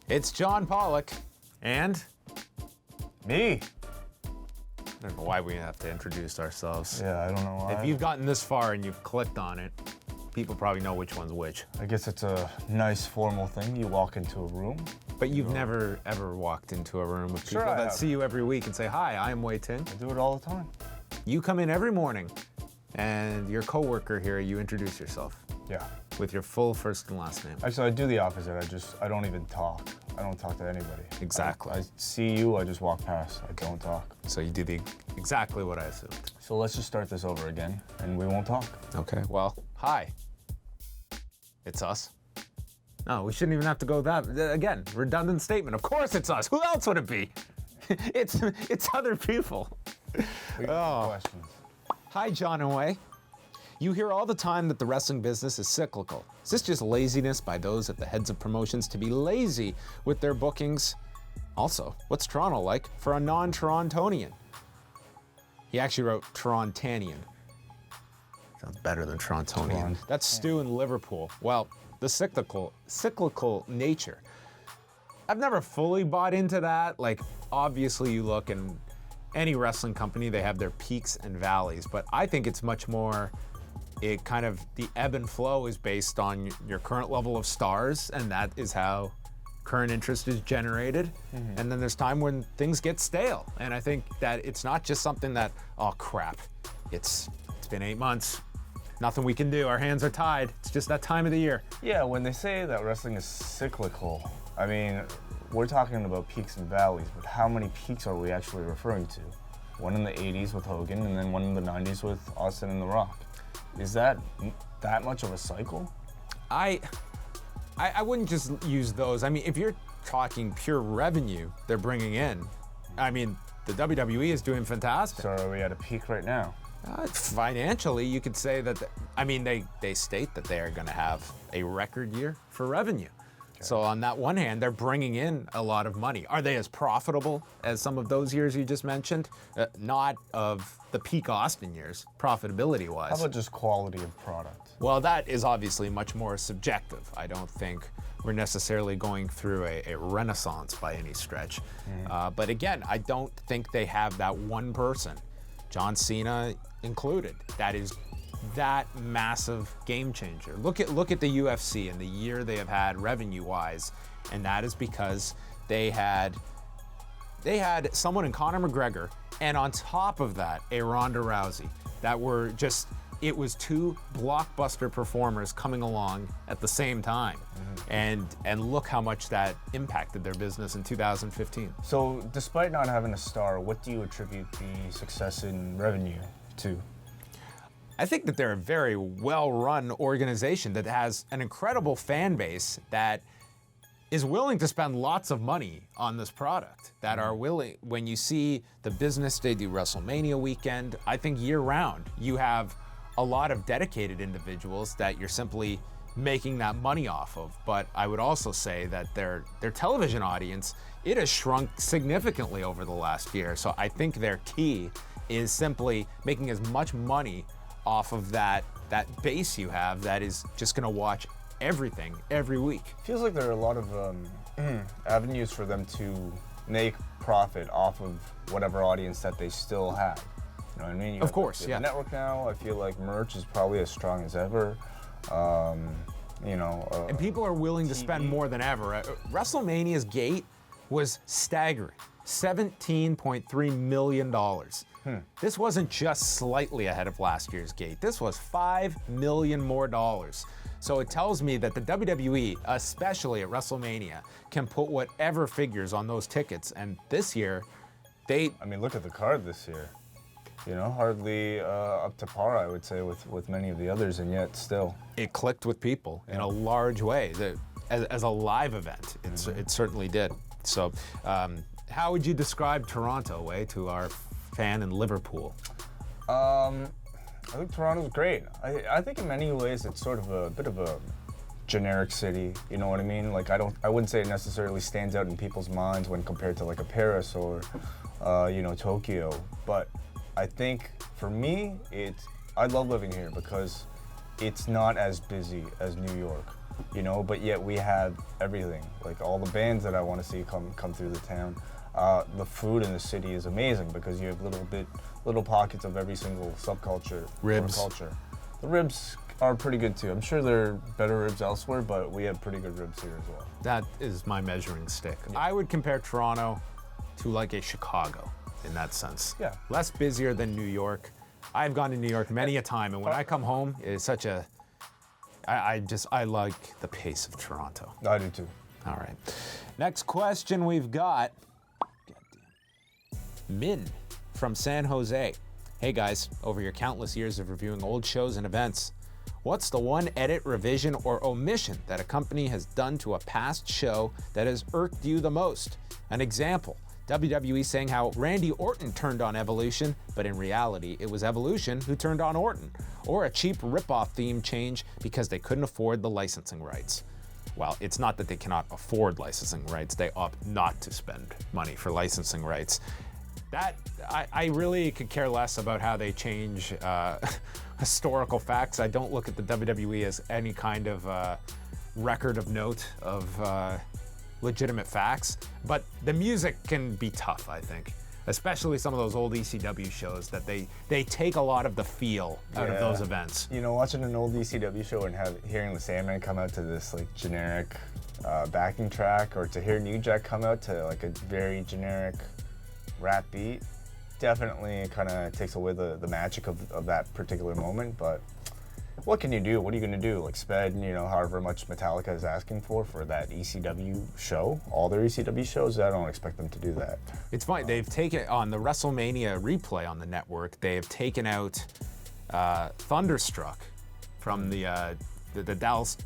It's John Pollock and Me? I don't know why we have to introduce ourselves. Yeah, I don't know why. If you've gotten this far and you've clicked on it, people probably know which one's which. I guess it's a nice formal thing. You walk into a room. But you've never ever walked into a room with people Sure I that have. see you every week and say, "Hi, I'm Wei Tin." I do it all the time. You come in every morning, and your coworker here, you introduce yourself Yeah. with your full first and last name. Actually, I do the opposite. I don't even talk. I don't talk to anybody. Exactly. I see you, I just walk past. I don't talk. So you do exactly what I assumed. So let's just start this over again, and we won't talk. Okay. Well, hi. It's us. No, we shouldn't even have to go that again. Redundant statement. Of course it's us. Who else would it be? It's other people. We have questions. Hi, John and Wei. You hear all the time that the wrestling business is cyclical. Is this just laziness by those at the heads of promotions to be lazy with their bookings? Also, what's Toronto like for a non-Torontonian? He actually wrote Torontanian. Sounds better than Torontonian. That's Stu in Liverpool. Well, the cyclical nature. I've never fully bought into that. Like, obviously you look in any wrestling company, they have their peaks and valleys, but I think it's much more, the ebb and flow is based on your current level of stars, and that is how current interest is generated. And then there's time when things get stale. And I think that it's not just something that, oh crap, it's been 8 months. Nothing we can do. Our hands are tied. It's just that time of the year. Yeah, when they say that wrestling is cyclical, I mean, we're talking about peaks and valleys, but how many peaks are we actually referring to? One in the 80s with Hogan, and then one in the 90s with Austin and The Rock. Is that much of a cycle? I wouldn't just use those. I mean, if you're talking pure revenue they're bringing in, I mean, the WWE is doing fantastic. So are we at a peak right now? Financially, you could say that, they state that they are going to have a record year for revenue. Okay. So on that one hand, they're bringing in a lot of money. Are they as profitable as some of those years you just mentioned? Not of the peak Austin years, profitability-wise. How about just quality of product? Well, that is obviously much more subjective. I don't think we're necessarily going through a renaissance by any stretch. But again, I don't think they have that one person, John Cena included, that is that massive game changer. Look at the UFC and the year they have had revenue-wise, and that is because they had someone in Conor McGregor, and on top of that, a Ronda Rousey, that were just, it was two blockbuster performers coming along at the same time. And look how much that impacted their business in 2015. So despite not having a star, what do you attribute the success in revenue to? I think that they're a very well-run organization that has an incredible fan base that is willing to spend lots of money on this product, that are willing, when you see the business, they do WrestleMania weekend, I think year-round, you have a lot of dedicated individuals that you're simply making that money off of. But I would also say that their television audience, it has shrunk significantly over the last year. So I think their key is simply making as much money off of that base you have that is just gonna watch everything every week. Feels like there are a lot of avenues for them to make profit off of whatever audience that they still have. You know what I mean? Of course, yeah. The network now, I feel like merch is probably as strong as ever. And people are willing to spend more than ever. WrestleMania's gate was staggering, $17.3 million. This wasn't just slightly ahead of last year's gate. This was $5 million more. So it tells me that the WWE, especially at WrestleMania, can put whatever figures on those tickets. And this year, look at the card this year. You know, hardly up to par, I would say, with many of the others, and yet still. It clicked with people in a large way. As a live event, it certainly did. So how would you describe Toronto, Wei, to our fan in Liverpool? I think Toronto's great. I think in many ways it's sort of a bit of a generic city, you know what I mean? Like I wouldn't say it necessarily stands out in people's minds when compared to like a Paris or Tokyo, but I think for me I love living here because it's not as busy as New York. you know, but yet we have everything. Like all the bands that I want to see come through the town. The food in the city is amazing because you have little pockets of every single subculture Ribs. or culture. The ribs are pretty good too. I'm sure there are better ribs elsewhere, but we have pretty good ribs here as well. That is my measuring stick. I would compare Toronto to like a Chicago in that sense. Yeah. Less busier than New York. I've gone to New York many a time, and when I come home, it's such a, I like the pace of Toronto. I do too. All right. Next question we've got, Min from San Jose. Hey guys, over your countless years of reviewing old shows and events, what's the one edit, revision, or omission that a company has done to a past show that has irked you the most? An example, WWE saying how Randy Orton turned on Evolution, but in reality, it was Evolution who turned on Orton. Or a cheap rip-off theme change because they couldn't afford the licensing rights. Well, it's not that they cannot afford licensing rights, they opt not to spend money for licensing rights. That, I really could care less about how they change historical facts. I don't look at the WWE as any kind of record of note of legitimate facts, but the music can be tough, I think. Especially some of those old ECW shows that they take a lot of the feel out of those events. You know, watching an old ECW show and hearing the Sandman come out to this like generic backing track, or to hear New Jack come out to like a very generic rap beat, definitely kind of takes away the magic of that particular moment. But what can you do? What are you going to do? Like spend, you know, however much Metallica is asking for that ECW show, all their ECW shows? I don't expect them to do that. It's fine. They've taken, on the WrestleMania replay on the network, they have taken out Thunderstruck from the Dallas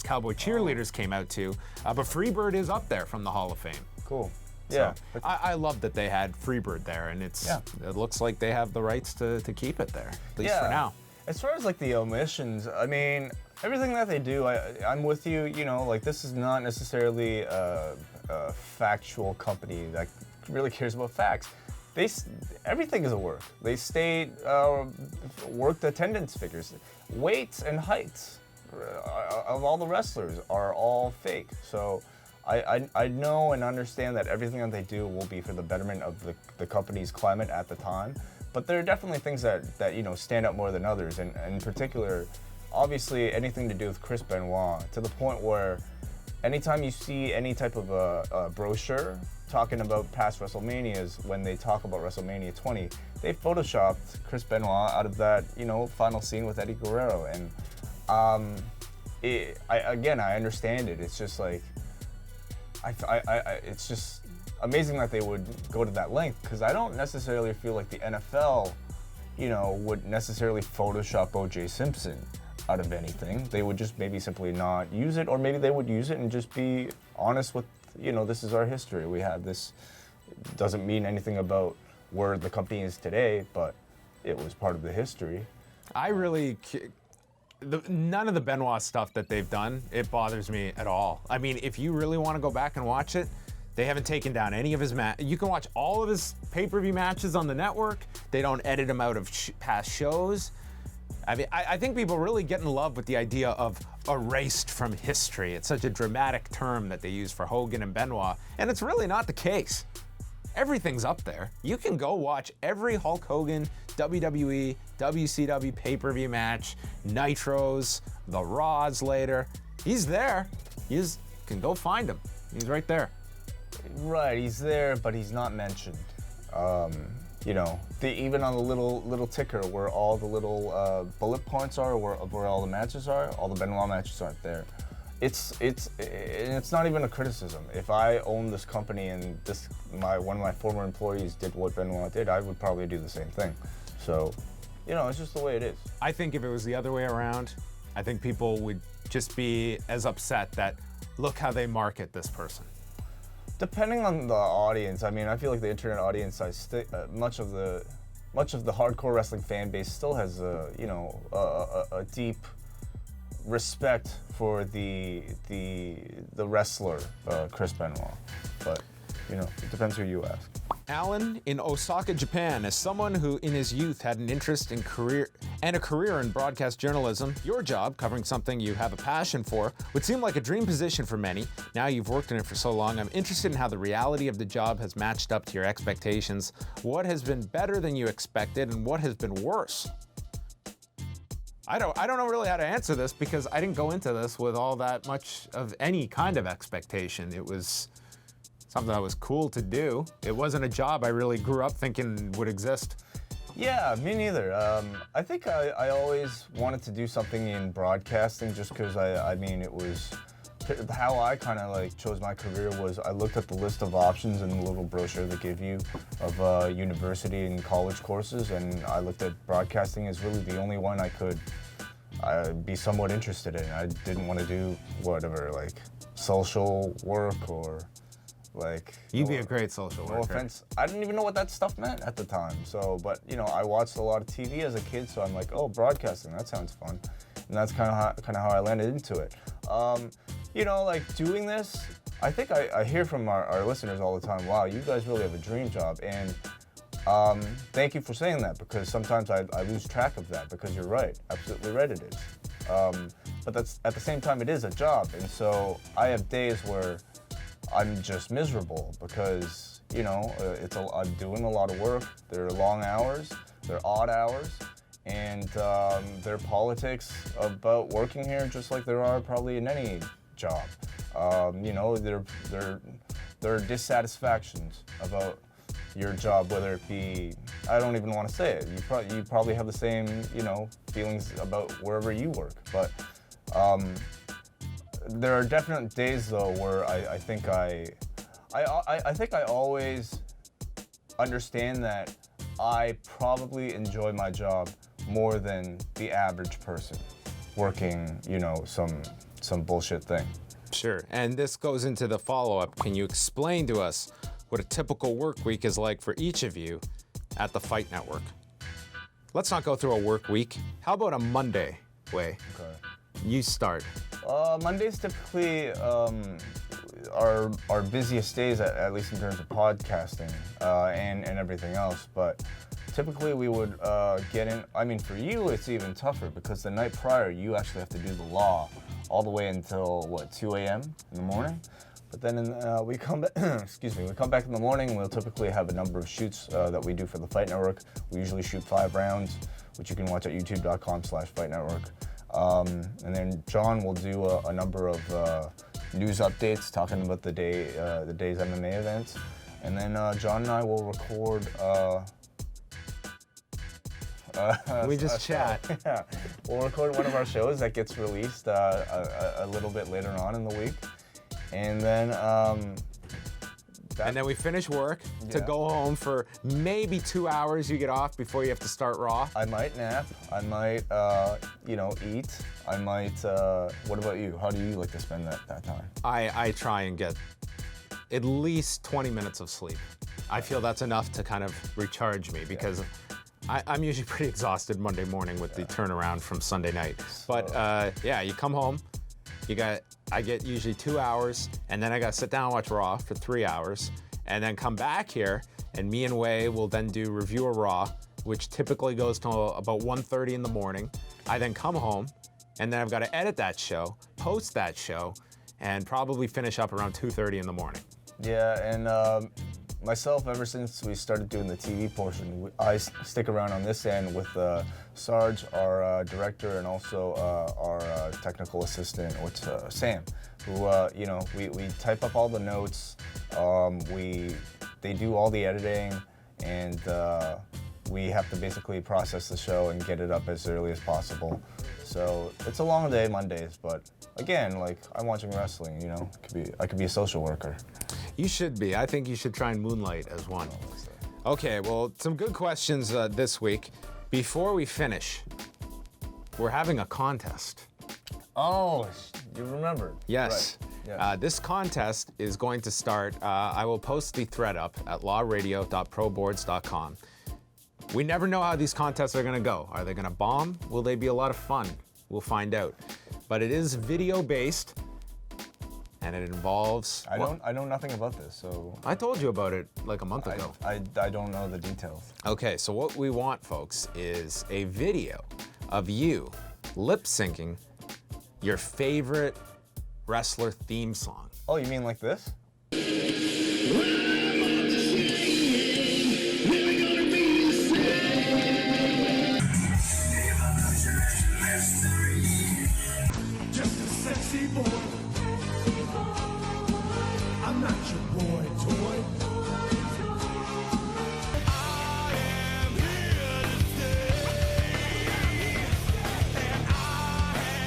Cowboy cheerleaders came out too, but Freebird is up there from the Hall of Fame. Cool. So Yeah. I love that they had Freebird there, and it looks like they have the rights to keep it there, at least for now. As far as like the omissions, I mean, everything that they do, I'm with you. You know, like this is not necessarily a factual company that really cares about facts. Everything is a work. They state worked attendance figures, weights and heights of all the wrestlers are all fake. So I know and understand that everything that they do will be for the betterment of the company's climate at the time. But there are definitely things that you know stand out more than others, and in particular, obviously anything to do with Chris Benoit, to the point where anytime you see any type of a brochure talking about past WrestleManias, when they talk about WrestleMania 20, they photoshopped Chris Benoit out of that, you know, final scene with Eddie Guerrero, and I understand it. It's just like it's just amazing that they would go to that length, because I don't necessarily feel like the NFL, you know, would necessarily Photoshop O.J. Simpson out of anything. They would just maybe simply not use it, or maybe they would use it and just be honest with, you know, this is our history. We have this. It doesn't mean anything about where the company is today, but it was part of the history. None of the Benoit stuff that they've done, it bothers me at all. I mean, if you really want to go back and watch it, they haven't taken down any of his You can watch all of his pay-per-view matches on the network. They don't edit them out of past shows. I mean, I think people really get in love with the idea of erased from history. It's such a dramatic term that they use for Hogan and Benoit, and it's really not the case. Everything's up there. You can go watch every Hulk Hogan, WWE, WCW pay-per-view match, Nitros, the Raws later. He's there. You can go find him. He's right there. Right, he's there, but he's not mentioned. You know, even on the little ticker where all the little bullet points are, where all the matches are, all the Benoit matches aren't there. It's not even a criticism. If I owned this company and one of my former employees did what Benoit did, I would probably do the same thing. So, you know, it's just the way it is. I think if it was the other way around, I think people would just be as upset that look how they market this person. Depending on the audience, I mean, I feel like the internet audience, much of the hardcore wrestling fan base still has a deep respect for the wrestler Chris Benoit, but you know, it depends who you ask. Alan in Osaka, Japan, as someone who in his youth had an interest in career and a career in broadcast journalism, your job, covering something you have a passion for, would seem like a dream position for many. Now you've worked in it for so long, I'm interested in how the reality of the job has matched up to your expectations. What has been better than you expected, and what has been worse? I don't know really how to answer this because I didn't go into this with all that much of any kind of expectation. It was something that was cool to do. It wasn't a job I really grew up thinking would exist. Yeah, me neither. I think I always wanted to do something in broadcasting just because I mean, it was how I kind of like chose my career was I looked at the list of options in the little brochure they give you of university and college courses, and I looked at broadcasting as really the only one I could be somewhat interested in. I didn't want to do whatever, like social work or like... You'd be a great social worker. No offense. I didn't even know what that stuff meant at the time. So, but you know, I watched a lot of TV as a kid, so I'm like, oh, broadcasting, that sounds fun. And that's kind of how I landed into it. You know, like doing this, I think I hear from our listeners all the time, wow, you guys really have a dream job. And thank you for saying that, because sometimes I lose track of that, because you're right, absolutely right it is. But that's at the same time, it is a job. And so I have days where I'm just miserable because, you know, I'm doing a lot of work. There are long hours, there are odd hours, and there are politics about working here just like there are probably in any job. You know, there are dissatisfactions about your job, whether it be, I don't even want to say it, you probably have the same, you know, feelings about wherever you work, but there are definite days though where I think I always understand that I probably enjoy my job more than the average person working, you know, some bullshit thing. Sure, and this goes into the follow-up. Can you explain to us what a typical work week is like for each of you at the Fight Network? Let's not go through a work week. How about a Monday, Wei? Okay. You start. Mondays typically are busiest days, at least in terms of podcasting and everything else. But typically we would get in. I mean, for you, it's even tougher because the night prior, you actually have to do the law all the way until, what, 2 a.m. in the morning? But then we come back, excuse me, we come back in the morning and we'll typically have a number of shoots that we do for the Fight Network. We usually shoot 5 rounds, which you can watch at youtube.com/Fight Network. And then John will do a number of news updates talking about the day's MMA events. And then John and I will record we just chat. Yeah, we'll record one of our shows that gets released a little bit later on in the week. And then and then we finish work to go home for maybe 2 hours. You get off before you have to start Raw. I might nap. I might, you know, eat. I might, what about you? How do you like to spend that time? I try and get at least 20 minutes of sleep. I feel that's enough to kind of recharge me because I'm usually pretty exhausted Monday morning with the turnaround from Sunday night. But yeah, you come home, I get usually 2 hours, and then I gotta sit down and watch Raw for 3 hours, and then come back here, and me and Wei will then do review of Raw, which typically goes to about 1:30 in the morning. I then come home, and then I've got to edit that show, post that show, and probably finish up around 2:30 in the morning. Yeah, and myself, ever since we started doing the TV portion, I stick around on this end with Sarge, our director, and also our technical assistant, Sam, who, you know, we type up all the notes, they do all the editing, and we have to basically process the show and get it up as early as possible. So it's a long day Mondays, but again, like, I'm watching wrestling, you know, I could be a social worker. You should be. I think you should try and moonlight as one. Okay, well, some good questions this week. Before we finish, we're having a contest. Oh, you remembered. Yes. Right. Yes. This contest is going to start, I will post the thread up at lawradio.proboards.com. We never know how these contests are gonna go. Are they gonna bomb? Will they be a lot of fun? We'll find out. But it is video-based, and it involves... I know nothing about this, so... I told you about it like a month ago. I don't know the details. Okay, so what we want, folks, is a video of you lip syncing your favorite wrestler theme song. Oh, you mean like this? Just a sexy boy. I'm not your boy toy. I am here to stay, and I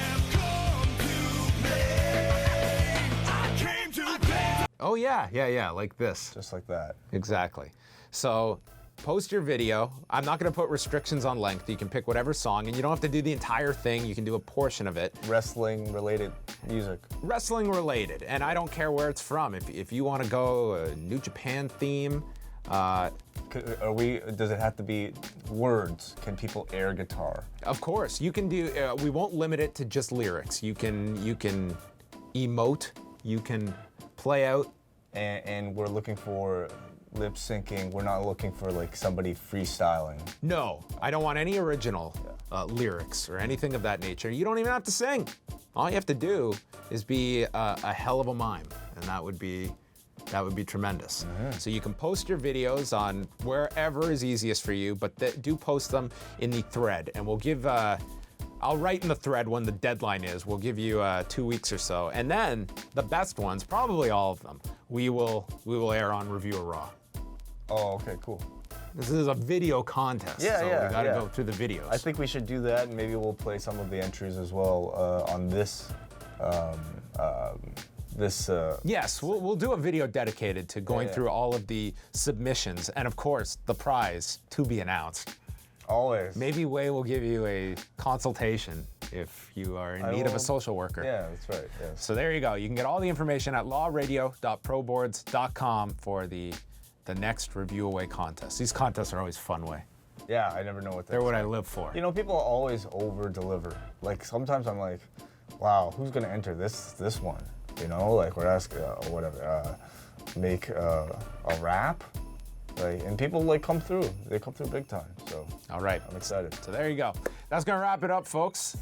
have come to play. I came to play. Oh yeah, like this. Just like that. Exactly. So post your video. I'm not going to put restrictions on length. You can pick whatever song, and you don't have to do the entire thing. You can do a portion of it. Wrestling related music. Wrestling related, and I don't care where it's from. If you want to go a New Japan theme, Does it have to be words? Can people air guitar? of course you can do. We won't limit it to just lyrics. You can emote. You can play out. And we're looking for lip syncing. We're not looking for like somebody freestyling. No, I don't want any original lyrics or anything of that nature. You don't even have to sing. All you have to do is be a hell of a mime, and that would be tremendous. So you can post your videos on wherever is easiest for you, but do post them in the thread, and we'll give. I'll write in the thread when the deadline is. We'll give you 2 weeks or so, and then the best ones, probably all of them, we will air on Review Raw. Oh, okay, cool. This is a video contest, so we gotta go through the videos. I think we should do that, and maybe we'll play some of the entries as well on this. Yes, we'll do a video dedicated to going through all of the submissions, and of course, the prize to be announced. Always. Maybe Wei will give you a consultation if you are in need of a social worker. Yeah, that's right. Yes. So there you go. You can get all the information at lawradio.proboards.com for the next Review Away contest. These contests are always fun, Way. Yeah, I never know what They're what I live for. You know, people always over-deliver. Like sometimes I'm like, wow, who's gonna enter this one? You know, like we're asking make a rap. Like, and people like come through. They come through big time. So All right. I'm excited. So there you go. That's gonna wrap it up, folks.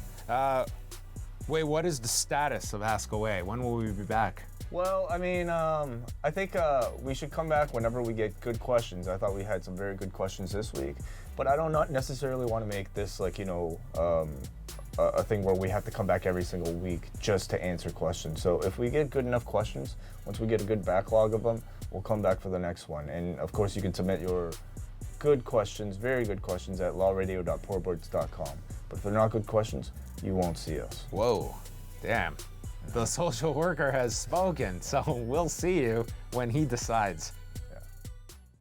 Wait, what is the status of ASK-A-WAI? When will we be back? Well, I mean, I think we should come back whenever we get good questions. I thought we had some very good questions this week, but I don't not necessarily want to make this like, you know, a thing where we have to come back every single week just to answer questions. So if we get good enough questions, once we get a good backlog of them, we'll come back for the next one. And of course, you can submit your good questions, very good questions at lawradio.poorboards.com. But if they're not good questions, you won't see us. Whoa, damn. The social worker has spoken, so we'll see you when he decides.